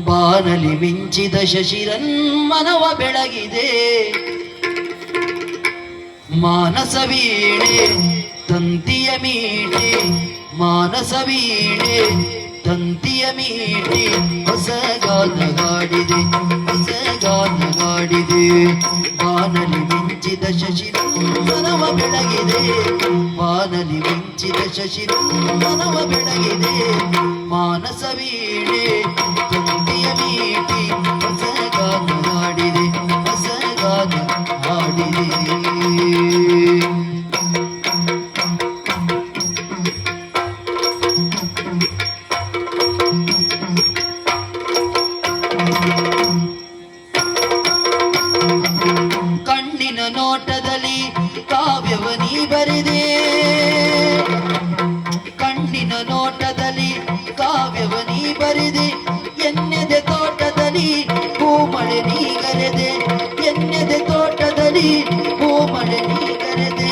ಬಾನಲಿ ಮಿಂಚಿದ ಶಶಿರನ್ಮನವ ಬೆಳಗಿದೆ. ಮಾನಸ ವೀಣೆ ತಂತಿಯ ಮೀಟಿ, ಮಾನಸ ವೀಣೆ ತಂತಿಯ ಮೀಟಿ, ಹೊಸ ಗಾನ ಗಾಡಿದೆ, ಹೊಸ ಗಾನ ಗಾಡಿದೆ. ಬಾನಲಿ ಮಿಂಚಿದ ಶಶಿರನ್ಮನವ ಬೆಳಗಿದೆ, ಬಾನಲಿ ಮಿಂಚಿದ ಶಶಿರನ್ಮನವ ಬೆಳಗಿದೆ. ಮಾನಸ ವೀಣೆ ತಂತಿಯ ಮೀಟಿ, ಹೊಸ ಗಾನ ಗಾಡಿದೆ, ಹೊಸ ಗಾನ ಹಾಡಿದೆ. ಕಣ್ಣಿನ ನೋಟದಲ್ಲಿ ಕಾವ್ಯವ ನೀ ಬರೆದೆ, ಕಣ್ಣಿನ ನೋಟದಲ್ಲಿ ಕಾವ್ಯವ ನೀ ಬರೆದೆ. ಎನ್ನೆದೆ ತೋಟದಲ್ಲಿ ಹೂಮಳೆ ನೀ ಗರೆದೆ, ಎನ್ನೆದೆ ತೋಟದಲ್ಲಿ ಹೂಮಳೆ ನೀ ಗರೆದೆ.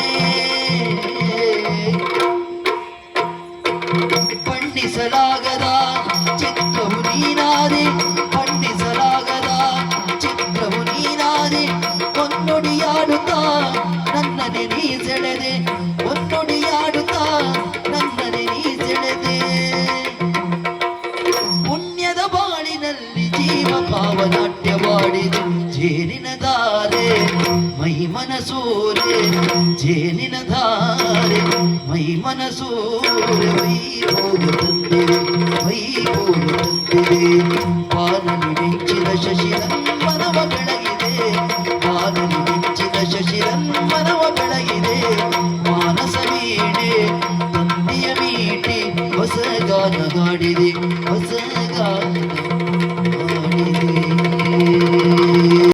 ಬಣ್ಣಿಸಲಾಗದ ಚಿತ್ರವು ನೀನಾದೆ, ಬಣ್ಣಿಸಲಾಗದ ಚಿತ್ರವು ನೀನಾದೆ. ಒನ್ನೊಡಿಯಾಡುತ್ತಾ ನನ್ನನೆ ನೀ ಸೆಳೆದೆ, ಒನ್ನೊಡಿಯಾಡುತ್ತಾ ನನ್ನನೆ ನೀ ಸೆಳೆದೆ. ಪುಣ್ಯದ ಬಾಳಿನಲ್ಲಿ ಜೀವ ಪಾವನಾಟ್ಯವಾಡಿದೆ. ಜೇನಿನ ಧಾರೆ ಮೈ ಮನಸೂರೆ, ಜೇನಿನ ಧಾರೆ ಮೈ ಮನಸೂರೆ. ವೈಭೋಗ ತಂದಿದೆ, ವೈಭೋಗ ತಂದಿದೆ. ಬಾನಲಿ ಮಿಂಚಿದ ಶಶಿರನ್ಮನವ ಬೆಳಗಿದೆ, ಬಾನಲಿ ಮಿಂಚಿದ ಶಶಿರನ್ಮನವ ಬೆಳಗಿದೆ. ಮಾನಸ ವೀಣೆ ತಂದಿಯ ಮೀಟಿ, ಹೊಸ ಗಾನ ಗಾಡಿದೆ, ಹೊಸ